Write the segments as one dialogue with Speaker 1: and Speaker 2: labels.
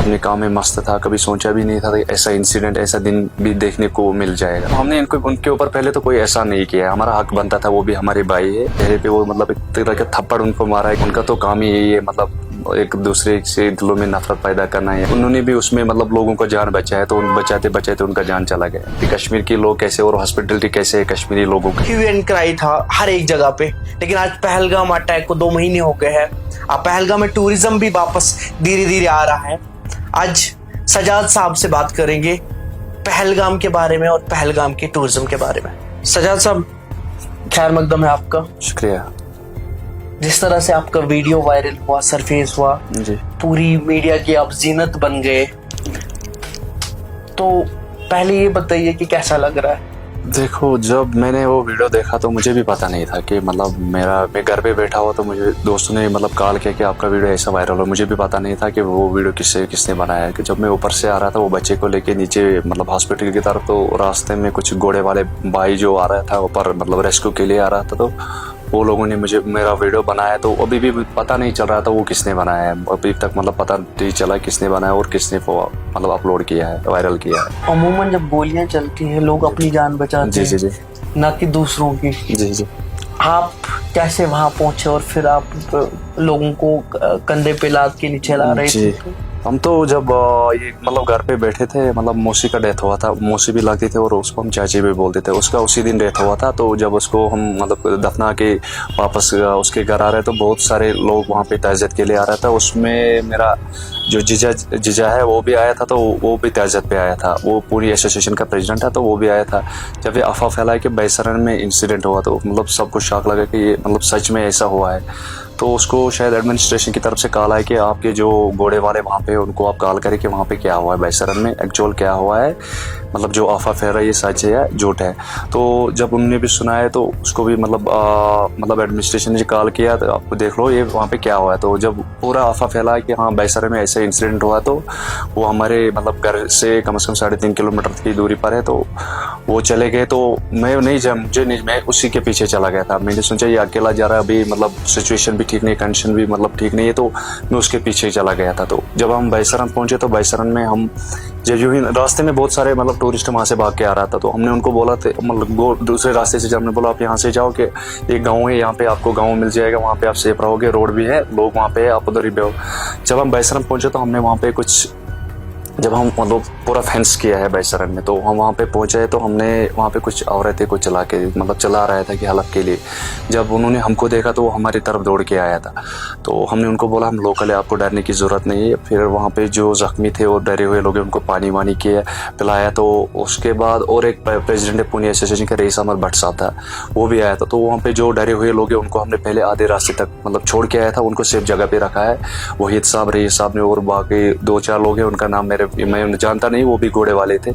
Speaker 1: अपने काम में मस्त था, कभी सोचा भी नहीं था कि ऐसा इंसिडेंट, ऐसा दिन भी देखने को मिल जाएगा। हमने इनको उनके ऊपर पहले तो कोई ऐसा नहीं किया, हमारा हक बनता था, वो भी हमारे भाई है। चेहरे पे वो मतलब एक तरह का थप्पड़ उनको मारा है, उनका तो काम ही यही है, मतलब एक दूसरे से दिलों में नफरत पैदा करना है। उन्होंने भी उसमें मतलब लोगों को जान बचाया, तो बचाते बचाते उनका जान चला गया। कि कश्मीर के लोग कैसे और हॉस्पिटलिटी कैसे है कश्मीरी लोगों का।
Speaker 2: ह्यू एंड क्राई था हर एक जगह पे, लेकिन आज पहलगाम अटैक को 2 महीने हो गए हैं। अब पहलगाम में टूरिज्म भी वापस धीरे धीरे आ रहा है। आज सजाद साहब से बात करेंगे पहलगाम के बारे में और पहलगाम के टूरिज्म के बारे में। सजाद साहब, खैर मकदम है आपका।
Speaker 1: शुक्रिया।
Speaker 2: जिस तरह से आपका वीडियो वायरल हुआ, सरफेस हुआ
Speaker 1: जी,
Speaker 2: पूरी मीडिया की आप जीनत बन गए, तो पहले ये बताइए कि कैसा लग रहा है?
Speaker 1: देखो, जब मैंने वो वीडियो देखा तो मुझे भी पता नहीं था कि मतलब मैं घर पे बैठा हुआ, तो मुझे दोस्तों ने मतलब कॉल किया कि आपका वीडियो ऐसा वायरल हो। मुझे भी पता नहीं था कि वो वीडियो किसने बनाया है। कि जब मैं ऊपर से आ रहा था वो बच्चे को लेके नीचे मतलब हॉस्पिटल की तरफ, तो रास्ते में कुछ घोड़े वाले भाई जो आ रहा था ऊपर मतलब रेस्क्यू के लिए आ रहा था, तो वो लोगों ने मुझे मेरा वीडियो बनाया। तो अभी भी पता नहीं चल रहा था वो किसने बनाया है, अभी तक मतलब पता नहीं चला किसने बनाया और किसने मतलब अपलोड किया है, वायरल किया है।
Speaker 2: अमूमन जब गोलियां चलती हैं लोग अपनी जान बचाते
Speaker 1: जी,
Speaker 2: हैं, ना कि दूसरों की।
Speaker 1: जी।
Speaker 2: आप कैसे वहां पहुंचे और फिर आप लोगों को कंधे पे लाद के नीचे ला रहे थे?
Speaker 1: हम तो जब ये मतलब घर पे बैठे थे, मतलब मौसी का डेथ हुआ था, मौसी भी लगती थी और उसको हम चाची भी बोलते थे। उसका उसी दिन डेथ हुआ था, तो जब उसको हम मतलब दफना के वापस उसके घर आ रहे, तो बहुत सारे लोग वहाँ पे ताज़ियत के लिए आ रहा था। उसमें मेरा जो जीजा है वो भी आया था, तो वो भी ताज़ियत पे आया था। वो पूरी एसोसिएशन का प्रेसिडेंट था, तो वो भी आया था। जब ये अफवाह फैला कि बैसरन में इंसिडेंट हुआ, तो मतलब सबको शॉक लगा कि ये मतलब सच में ऐसा हुआ है। तो उसको शायद एडमिनिस्ट्रेशन की तरफ से कॉल आया कि आपके जो घोड़े वाले वहाँ पे उनको आप कॉल करें कि वहाँ पे क्या हुआ है, बैसरन में एक्चुअल क्या हुआ है, मतलब जो अफवाह फैल रहा है ये सच है या झूठ है। तो जब उन्होंने भी सुना है तो उसको भी मतलब एडमिनिस्ट्रेशन ने कॉल किया, तो आप देख लो ये वहाँ पे क्या हुआ है। तो जब पूरा अफवाह फैला है कि हाँ बैसरन में ऐसा इंसिडेंट हुआ, तो वो हमारे मतलब घर से कम 3.5 किलोमीटर की दूरी पर है, तो वो चले गए। तो मैं उसी के पीछे चला गया था। मैंने सोचा ये अकेला जा रहा है, अभी मतलब सिचुएशन भी ठीक नहीं, कंडीशन भी मतलब ठीक नहीं है, तो मैं उसके पीछे ही चला गया था। तो जब हम बैसरन पहुंचे, तो बैसरन में हम जब यूं ही रास्ते में बहुत सारे मतलब टूरिस्ट वहाँ से भाग के आ रहा था, तो हमने उनको बोला थे मतलब दूसरे रास्ते से, जब हमने बोला आप यहाँ से जाओ कि एक गाँव है, यहाँ पे आपको गाँव मिल जाएगा, वहाँ पे आप सेफ रहोगे, रोड भी है, लोग वहाँ पे है, आप उधर ही रहो। जब हम बैसरन पहुंचे तो हमने वहाँ पे जब हम मतलब पूरा फेंस किया है बैसरन में, तो हम वहाँ पे पहुँचे, तो हमने वहाँ पे कुछ औरतें को चला रहा था कि हलफ के लिए। जब उन्होंने हमको देखा तो वो हमारी तरफ दौड़ के आया था, तो हमने उनको बोला हम लोकल है, आपको डरने की ज़रूरत नहीं है। फिर वहाँ पे जो जख्मी थे और डरे हुए लोग उनको पानी वानी किया, पिलाया। तो उसके बाद और एक प्रेसिडेंट पुणे एसोसिएशन का रईस अहमद भट्ट साहब था, वो भी आया था। तो वहाँ पे जो डरे हुए लोग हैं उनको हमने पहले आधे रास्ते तक मतलब छोड़ के आया था, उनको सेफ जगह पे रखा है। वहीद साहब, रईस साहब ने और बाकी 2-4 लोग हैं, उनका नाम मैं जानता नहीं, वो भी घोड़े वाले थे।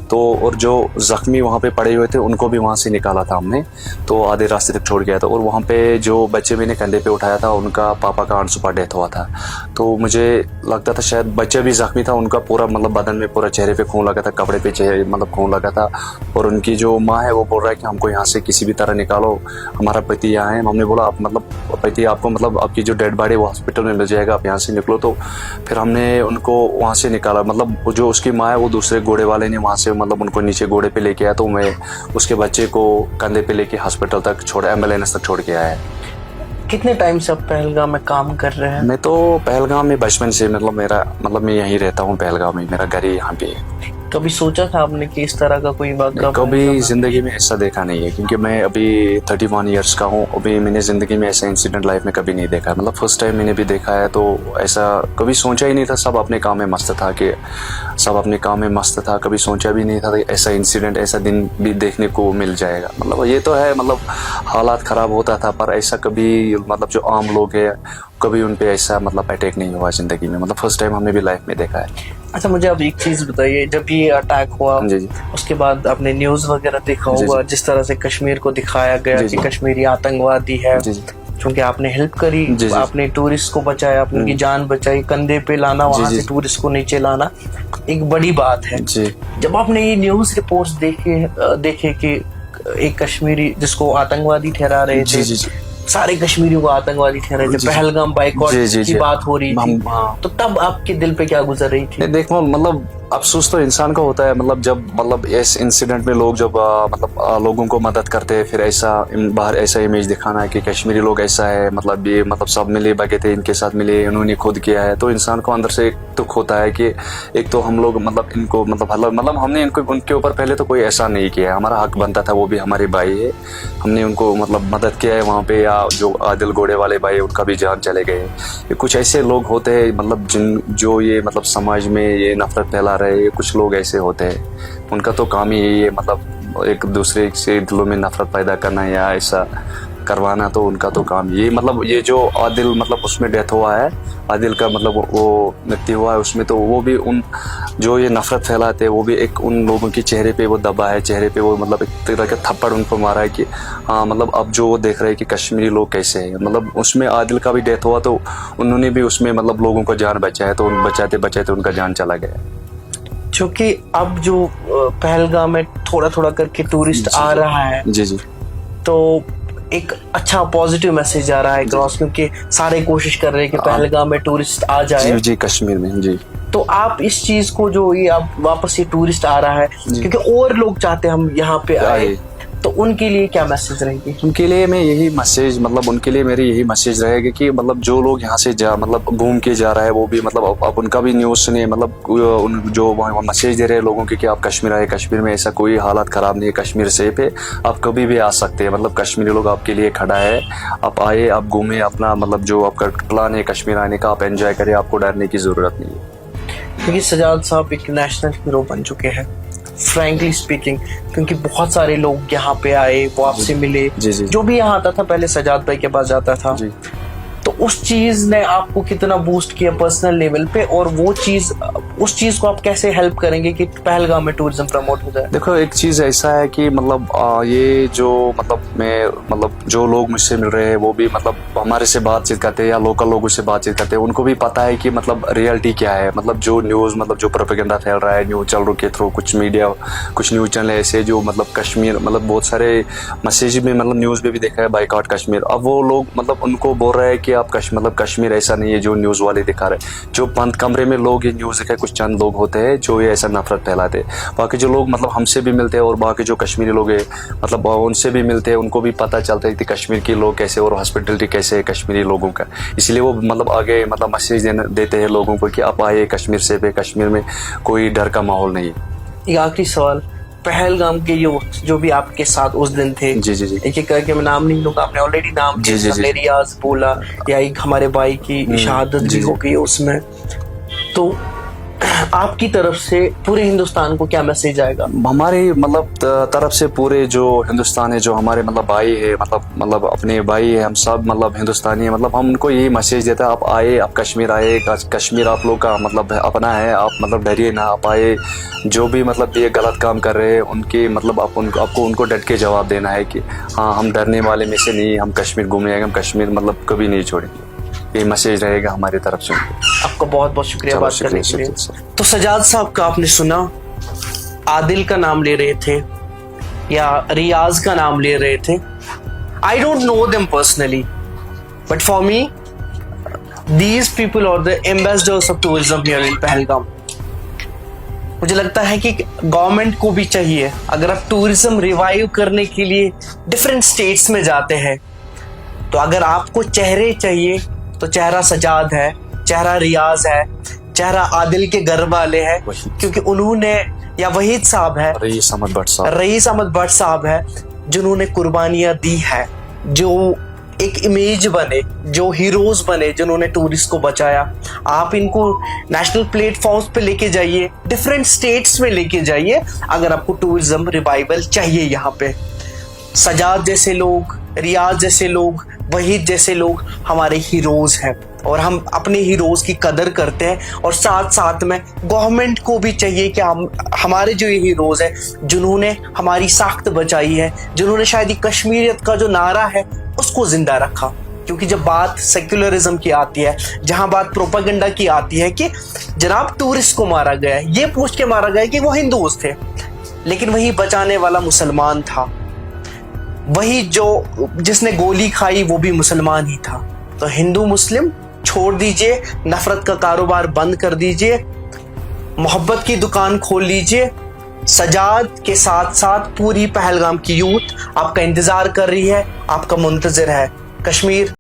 Speaker 1: तो और जो जख्मी वहाँ पे पड़े हुए थे उनको भी वहाँ से निकाला था हमने, तो आधे रास्ते तक छोड़ गया था। और वहाँ पे जो बच्चे मैंने कंधे पे उठाया था उनका पापा का अनसुपा डेथ हुआ था। तो मुझे लगता था शायद बच्चा भी जख्मी था, उनका पूरा मतलब बदन में पूरा चेहरे पे खून लगा था, कपड़े पे चेहरे मतलब खून लगा था। और उनकी जो माँ है वो बोल रहा है कि हमको यहाँ से किसी भी तरह निकालो, हमारा पति यहाँ है। हमने बोला आप मतलब पति आपको मतलब आपकी जो डेड बॉडी वो हॉस्पिटल में मिल जाएगा, आप यहाँ से निकलो। तो फिर हमने उनको वहाँ से निकाला, मतलब जो उसकी माँ है वो दूसरे घोड़े वाले ने वहाँ से मतलब उनको नीचे घोड़े पे लेके आया, तो मैं उसके बच्चे को कंधे पे लेके हॉस्पिटल तक एम्बुलेंस तक छोड़ के आया।
Speaker 2: कितने टाइम से आप पहलगाम में काम कर रहे हैं?
Speaker 1: मैं तो पहलगाम में बचपन से मतलब मैं यहीं रहता हूँ, पहलगाम में, मेरा घर ही यहाँ पे है।
Speaker 2: कभी सोचा था आपने कि इस तरह का कोई वाक़या?
Speaker 1: कभी जिंदगी में ऐसा देखा नहीं है, क्योंकि मैं अभी 31 ईयर्स का हूँ। अभी मैंने जिंदगी में ऐसा इंसिडेंट लाइफ में कभी नहीं देखा, मतलब फर्स्ट टाइम मैंने भी देखा है। तो ऐसा कभी सोचा ही नहीं था, सब अपने काम में मस्त था, कभी सोचा भी नहीं था कि ऐसा इंसिडेंट, ऐसा दिन भी देखने को मिल जाएगा। मतलब ये तो है, मतलब हालात ख़राब होता था, पर ऐसा कभी मतलब जो आम लोग हैं कभी उन पे ऐसा मतलब अटैक नहीं हुआ जिंदगी में, मतलब फर्स्ट टाइम हमने भी लाइफ में देखा है।
Speaker 2: अच्छा, मुझे अब एक चीज बताइए, जब ये अटैक हुआ
Speaker 1: जी,
Speaker 2: उसके बाद आपने न्यूज वगैरह देखा होगा, जिस तरह से कश्मीर को दिखाया गया कि कश्मीरी आतंकवादी है, क्योंकि आपने हेल्प करी, आपने टूरिस्ट को बचाया, आपने उनकी जान बचाई, कंधे पे लाना, वहां से टूरिस्ट को नीचे लाना एक बड़ी बात है। जब आपने ये न्यूज रिपोर्ट्स देखे कि एक कश्मीरी जिसको आतंकवादी ठहरा रहे थे सारे कश्मीरियों को आतंकवादी ठहराए थे, पहलगाम बाइकआउट की बात हो रही थी, तो तब आपके दिल पे क्या गुजर रही थी?
Speaker 1: देखो मतलब अफसोस तो इंसान का होता है, मतलब जब मतलब इस इंसिडेंट में लोग जब मतलब लोगों को मदद करते हैं, फिर ऐसा बाहर ऐसा इमेज दिखाना है कि कश्मीरी लोग ऐसा है, मतलब ये मतलब सब मिले बगे थे, इनके साथ मिले, इन्होंने खुद किया है, तो इंसान को अंदर से एक दुख होता है कि एक तो हम लोग मतलब इनको मतलब हमने इनको उनके ऊपर पहले तो कोई ऐसा नहीं किया है, हमारा हक बनता था, वो भी हमारे भाई है, हमने उनको मतलब मदद किया है वहाँ पे, या जो आदिल घोड़े वाले भाई उनका भी जान चले गए। ये कुछ ऐसे लोग होते हैं मतलब जो ये मतलब समाज में ये नफरत फैला रहे, कुछ लोग ऐसे होते हैं, उनका तो काम ही यही है, मतलब एक दूसरे से दिलों में नफरत पैदा करना या ऐसा करवाना, तो उनका तो काम ये मतलब ये जो आदिल मतलब उसमें डेथ हुआ है, आदिल का मतलब वो मृत्यु हुआ है उसमें, तो वो भी उन जो ये नफरत फैलाते हैं वो भी एक उन लोगों के चेहरे पे वो दबा है, चेहरे पे वो मतलब एक तरह का थप्पड़ उनको मारा है कि हाँ मतलब अब जो वो देख रहे हैं कि कश्मीरी लोग कैसे हैं, मतलब उसमें आदिल का भी डेथ हुआ तो उन्होंने भी उसमें मतलब लोगों को जान बचाया, तो बचाते बचाते उनका जान चला गया।
Speaker 2: क्योंकि अब जो पहलगाम में थोड़ा थोड़ा करके टूरिस्ट आ रहा है, जी तो एक अच्छा पॉजिटिव मैसेज आ रहा है क्रॉस, क्योंकि सारे कोशिश कर रहे हैं कि पहलगाम में टूरिस्ट आ जाए,
Speaker 1: जी कश्मीर में। जी
Speaker 2: तो आप इस चीज को जो ये अब वापस ये टूरिस्ट आ रहा है, क्योंकि और लोग चाहते हैं हम यहाँ पे आए, तो उनके लिए क्या मैसेज रहेगी?
Speaker 1: उनके लिए मैं यही मैसेज मतलब उनके लिए मेरी यही मैसेज रहेगी कि मतलब जो लोग यहाँ से मतलब घूम के जा रहा है वो भी मतलब आप उनका भी न्यूज़ सुने, मतलब जो मैसेज दे रहे हैं लोगों के कि आप कश्मीर आए, कश्मीर में ऐसा कोई हालात ख़राब नहीं है, कश्मीर सेफ है, आप कभी भी आ सकते हैं, मतलब कश्मीरी लोग आपके लिए खड़ा है, आप आए, आप घूमें, अपना मतलब जो आपका प्लान है कश्मीर आने का आप एंजॉय करें, आपको डरने की ज़रूरत नहीं है।
Speaker 2: क्योंकि सजाद साहब एक नेशनल हीरो बन चुके हैं, फ्रैंकली स्पीकिंग, क्योंकि बहुत सारे लोग यहाँ पे आए, वो आपसे मिले, जो भी यहाँ आता था पहले सजाद भाई के पास जाता था, तो उस चीज ने आपको कितना बूस्ट किया पर्सनल लेवल पे, और वो चीज उस चीज को आप कैसे हेल्प करेंगे कि पहलगाम में टूरिज्म प्रमोट हो जाए?
Speaker 1: देखो एक चीज ऐसा है कि मतलब ये जो मतलब जो लोग मुझसे मिल रहे हैं वो भी मतलब हमारे से बातचीत करते हैं या लोकल लोगों से बातचीत करते हैं, उनको भी पता है कि मतलब रियलिटी क्या है, मतलब जो न्यूज़ मतलब जो प्रोपेगेंडा फैल रहा है न्यूज़ चैनलों के थ्रू, कुछ मीडिया कुछ न्यूज़ चैनल ऐसे जो मतलब कश्मीर मतलब बहुत सारे मैसेज में मतलब न्यूज़ में भी देखा है बाइकआउट कश्मीर, अब वो लोग मतलब उनको बोल रहे हैं कि आप मतलब कश्मीर ऐसा नहीं है जो न्यूज़ वाले दिखा रहे, जो बंद कमरे में लोग ये न्यूज़ दिखाए, कुछ चंद लोग होते हैं जो ये ऐसा नफरत फैलाते हैं, बाकी जो लोग मतलब हमसे भी मिलते हैं और बाकी जो कश्मीरी लोग हैं मतलब उनसे भी मिलते हैं, उनको भी पता चलता है कि कश्मीर के लोग कैसे और हॉस्पिटलिटी कैसे है कश्मीरी लोगों का, इसलिए वो मतलब आगे मतलब मैसेज देते हैं लोगों को कि आप आइए कश्मीर से पे, कश्मीर में कोई डर का माहौल नहीं है।
Speaker 2: एक आखिरी सवाल, पहलगाम के जो भी आपके साथ उस दिन थे, जी एक एक करके मैं नाम नहीं लूंगा, आपने ऑलरेडी नाम रियाज बोला, या एक हमारे भाई की शहादत भी हो गई उसमें, तो आपकी तरफ से पूरे हिंदुस्तान को क्या मैसेज आएगा?
Speaker 1: हमारी मतलब तरफ से पूरे जो हिंदुस्तान है, जो हमारे मतलब भाई है, मतलब अपने भाई है, हम सब मतलब हिंदुस्तानी है, मतलब हम उनको यही मैसेज देते हैं, आप आए, आप कश्मीर आए, कश्मीर आप लोग का मतलब अपना है, आप मतलब डरिए ना, आप आए, जो भी मतलब ये गलत काम कर रहे हैं उनके मतलब आपको उनको डट के जवाब देना है कि हाँ हम डरने वाले में से नहीं, हम कश्मीर घूमने आएंगे, हम कश्मीर मतलब कभी नहीं छोड़ेंगे, ये मैसेज रहेगा हमारी तरफ से।
Speaker 2: आपका बहुत बहुत शुक्रिया बात करने के लिए। तो सजाद साहब का आपने सुना, आदिल का नाम ले रहे थे या रियाज का नाम ले रहे थे, I don't know them personally, but for me these people are the ambassadors of tourism here in Pahalgam. मुझे लगता है कि गवर्नमेंट को भी चाहिए, अगर आप टूरिज्म रिवाइव करने के लिए डिफरेंट स्टेट्स में जाते हैं, तो अगर आपको चेहरे चाहिए तो चेहरा सजाद है, चेहरा रियाज है, चेहरा आदिल के घर वाले हैं, क्योंकि उन्होंने, या वहीद साहब है, रईस अहमद भट्ट साहब है, जिन्होंने कुर्बानियां दी है, जो एक इमेज बने, जो हीरोज बने, जिन्होंने टूरिस्ट को बचाया। आप इनको नेशनल प्लेटफॉर्म्स पे लेके जाइए, डिफरेंट स्टेट्स में लेके जाइए, अगर आपको टूरिज्म रिवाइवल चाहिए। यहाँ पे सजाद जैसे लोग, रियाज जैसे लोग, वहीद जैसे लोग हमारे हीरोज हैं, और हम अपने हीरोज की कदर करते हैं, और साथ साथ में गवर्नमेंट को भी चाहिए कि हमारे जो ये हीरोज हैं, जिन्होंने हमारी साख्त बचाई है, जिन्होंने शायद कश्मीरियत का जो नारा है उसको जिंदा रखा, क्योंकि जब बात सेक्युलरिज्म की आती है, जहां बात प्रोपेगेंडा की आती है कि जनाब टूरिस्ट को मारा गया है, ये पूछ के मारा गया कि वो हिंदूज थे, लेकिन वही बचाने वाला मुसलमान था। वही जो जिसने गोली खाई वो भी मुसलमान ही था। तो हिंदू मुस्लिम छोड़ दीजिए, नफरत का कारोबार बंद कर दीजिए, मोहब्बत की दुकान खोल लीजिए। सजाद के साथ साथ पूरी पहलगाम की यूथ आपका इंतजार कर रही है, आपका मुंतजिर है। कश्मीर